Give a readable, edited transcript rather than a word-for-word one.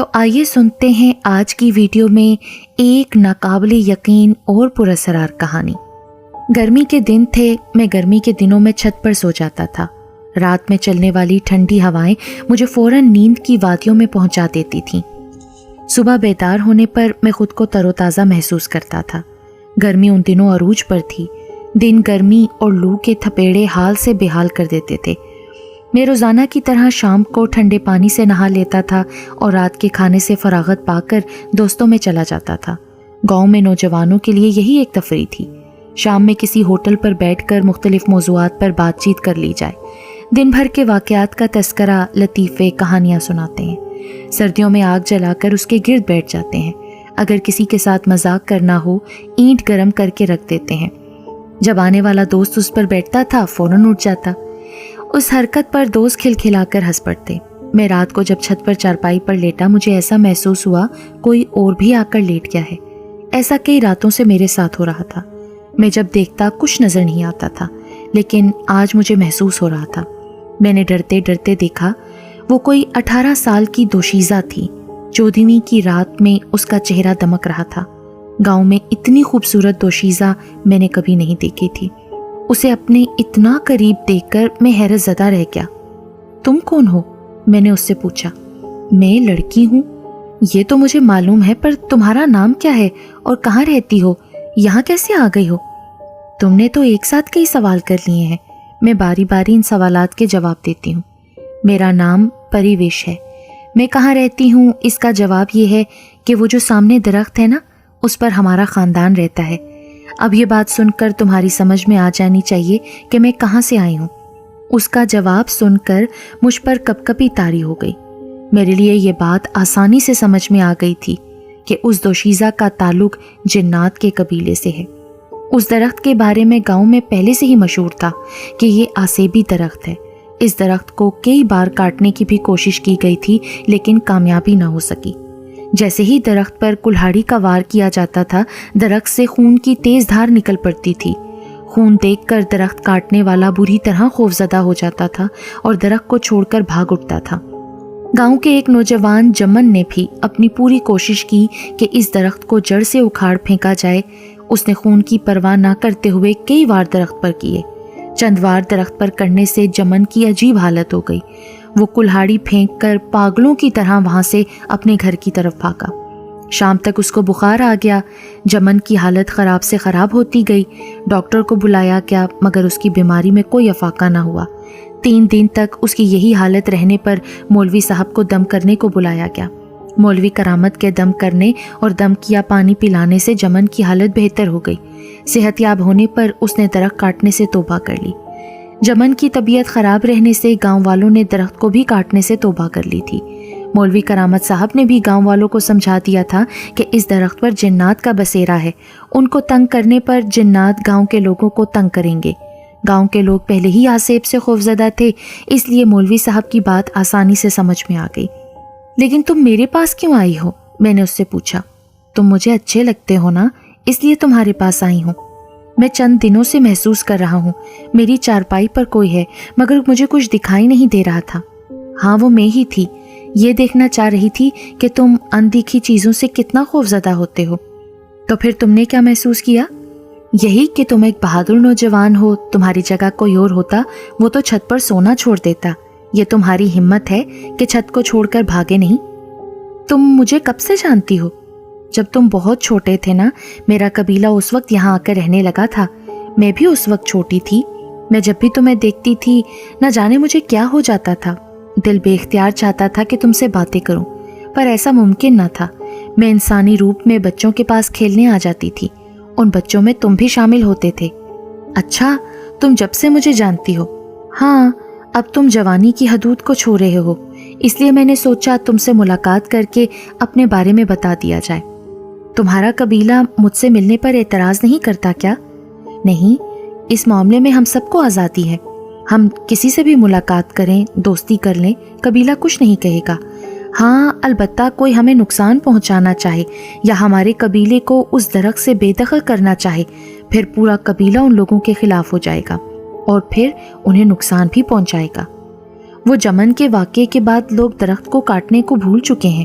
تو آئیے سنتے ہیں آج کی ویڈیو میں ایک ناقابل یقین اور پراسرار کہانی۔ گرمی کے دن تھے، میں گرمی کے دنوں میں چھت پر سو جاتا تھا۔ رات میں چلنے والی ٹھنڈی ہوائیں مجھے فوراً نیند کی وادیوں میں پہنچا دیتی تھیں۔ صبح بیدار ہونے پر میں خود کو تر و تازہ محسوس کرتا تھا۔ گرمی ان دنوں عروج پر تھی۔ دن گرمی اور لو کے تھپیڑے حال سے بے حال کر دیتے تھے۔ میں روزانہ کی طرح شام کو ٹھنڈے پانی سے نہا لیتا تھا اور رات کے کھانے سے فراغت پا کر دوستوں میں چلا جاتا تھا۔ گاؤں میں نوجوانوں کے لیے یہی ایک تفریح تھی۔ شام میں کسی ہوٹل پر بیٹھ کر مختلف موضوعات پر بات چیت کر لی جائے۔ دن بھر کے واقعات کا تذکرہ، لطیفے، کہانیاں سناتے ہیں۔ سردیوں میں آگ جلا کر اس کے گرد بیٹھ جاتے ہیں۔ اگر کسی کے ساتھ مذاق کرنا ہو، اینٹ گرم کر کے رکھ دیتے ہیں۔ جب آنے والا دوست اس پر بیٹھتا تھا فوراً اٹھ جاتا۔ اس حرکت پر دوست کھلکھلا کر ہنس پڑتے۔ میں رات کو جب چھت پر چارپائی پر لیٹا، مجھے ایسا محسوس ہوا کوئی اور بھی آ کر لیٹ گیا ہے۔ ایسا کئی راتوں سے میرے ساتھ ہو رہا تھا۔ میں جب دیکھتا کچھ نظر نہیں آتا تھا، لیکن آج مجھے محسوس ہو رہا تھا۔ میں نے ڈرتے ڈرتے دیکھا، وہ کوئی 18 سال کی دوشیزہ تھی۔ 14ویں کی رات میں اس کا چہرہ دمک رہا تھا۔ گاؤں میں اتنی خوبصورت دوشیزہ میں نے کبھی نہیں دیکھی تھی۔ اسے اپنے اتنا قریب دیکھ کر میں حیرت زدہ رہ گیا۔ تم کون ہو؟ میں نے اس سے پوچھا۔ میں لڑکی ہوں، یہ تو مجھے معلوم ہے، پر تمہارا نام کیا ہے اور کہاں رہتی ہو؟ یہاں کیسے آ گئی ہو؟ تم نے تو ایک ساتھ کئی سوال کر لیے ہیں۔ میں باری باری ان سوالات کے جواب دیتی ہوں۔ میرا نام پریویش ہے۔ میں کہاں رہتی ہوں، اس کا جواب یہ ہے کہ وہ جو سامنے درخت ہے نا، اس پر ہمارا خاندان رہتا ہے۔ اب یہ بات سن کر تمہاری سمجھ میں آ جانی چاہیے کہ میں کہاں سے آئی ہوں۔ اس کا جواب سن کر مجھ پر کپ کپی طاری ہو گئی۔ میرے لیے یہ بات آسانی سے سمجھ میں آ گئی تھی کہ اس دوشیزہ کا تعلق جنات کے قبیلے سے ہے۔ اس درخت کے بارے میں گاؤں میں پہلے سے ہی مشہور تھا کہ یہ آسیبی درخت ہے۔ اس درخت کو کئی بار کاٹنے کی بھی کوشش کی گئی تھی، لیکن کامیابی نہ ہو سکی۔ جیسے ہی درخت پر کلہاڑی کا وار کیا جاتا تھا، درخت سے خون کی تیز دھار نکل پڑتی تھی۔ خون دیکھ کر درخت کاٹنے والا بری طرح خوفزدہ ہو جاتا تھا اور درخت کو چھوڑ کر بھاگ اٹھتا تھا۔ گاؤں کے ایک نوجوان جمن نے بھی اپنی پوری کوشش کی کہ اس درخت کو جڑ سے اکھاڑ پھینکا جائے۔ اس نے خون کی پرواہ نہ کرتے ہوئے کئی وار درخت پر کیے۔ چند وار درخت پر کرنے سے جمن کی عجیب حالت ہو گئی۔ وہ کلہاڑی پھینک کر پاگلوں کی طرح وہاں سے اپنے گھر کی طرف بھاگا۔ شام تک اس کو بخار آ گیا۔ جمن کی حالت خراب سے خراب ہوتی گئی۔ ڈاکٹر کو بلایا گیا، مگر اس کی بیماری میں کوئی افاقہ نہ ہوا۔ 3 دن تک اس کی یہی حالت رہنے پر مولوی صاحب کو دم کرنے کو بلایا گیا۔ مولوی کرامت کے دم کرنے اور دم کیا پانی پلانے سے جمن کی حالت بہتر ہو گئی۔ صحت یاب ہونے پر اس نے درخت کاٹنے سے توبہ کر لی۔ جمن کی طبیعت خراب رہنے سے گاؤں والوں نے درخت کو بھی کاٹنے سے توبہ کر لی تھی۔ مولوی کرامت صاحب نے بھی گاؤں والوں کو سمجھا دیا تھا کہ اس درخت پر جنات کا بسیرا ہے۔ ان کو تنگ کرنے پر جنات گاؤں کے لوگوں کو تنگ کریں گے۔ گاؤں کے لوگ پہلے ہی آسیب سے خوفزدہ تھے، اس لیے مولوی صاحب کی بات آسانی سے سمجھ میں آ گئی۔ لیکن تم میرے پاس کیوں آئی ہو؟ میں نے اس سے پوچھا۔ تم مجھے اچھے لگتے ہو نا، اس لیے تمہارے پاس آئی ہوں۔ میں چند دنوں سے محسوس کر رہا ہوں، میری چارپائی پر کوئی ہے، مگر مجھے کچھ دکھائی نہیں دے رہا تھا۔ ہاں، وہ میں ہی تھی۔ یہ دیکھنا چاہ رہی تھی کہ تم اندیکھی چیزوں سے کتنا خوفزدہ ہوتے ہو۔ تو پھر تم نے کیا محسوس کیا؟ یہی کہ تم ایک بہادر نوجوان ہو۔ تمہاری جگہ کوئی اور ہوتا، وہ تو چھت پر سونا چھوڑ دیتا۔ یہ تمہاری ہمت ہے کہ چھت کو چھوڑ کر بھاگے نہیں۔ تم مجھے کب سے جانتی ہو؟ جب تم بہت چھوٹے تھے نا، میرا قبیلہ اس وقت یہاں آ کر رہنے لگا تھا۔ میں بھی اس وقت چھوٹی تھی۔ میں جب بھی تمہیں دیکھتی تھی، نہ جانے مجھے کیا ہو جاتا تھا۔ دل بے اختیار چاہتا تھا کہ تم سے باتیں کروں، پر ایسا ممکن نہ تھا۔ میں انسانی روپ میں بچوں کے پاس کھیلنے آ جاتی تھی۔ ان بچوں میں تم بھی شامل ہوتے تھے۔ اچھا، تم جب سے مجھے جانتی ہو؟ ہاں، اب تم جوانی کی حدود کو چھو رہے ہو، اس لیے میں نے سوچا تم سے ملاقات کر کے اپنے بارے میں بتا دیا جائے۔ تمہارا قبیلہ مجھ سے ملنے پر اعتراض نہیں کرتا کیا؟ نہیں، اس معاملے میں ہم سب کو آزادی ہے۔ ہم کسی سے بھی ملاقات کریں، دوستی کر لیں، قبیلہ کچھ نہیں کہے گا۔ ہاں، البتہ کوئی ہمیں نقصان پہنچانا چاہے یا ہمارے قبیلے کو اس درخت سے بے دخل کرنا چاہے، پھر پورا قبیلہ ان لوگوں کے خلاف ہو جائے گا اور پھر انہیں نقصان بھی پہنچائے گا۔ وہ جمن کے واقعے کے بعد لوگ درخت کو کاٹنے کو بھول چکے ہیں۔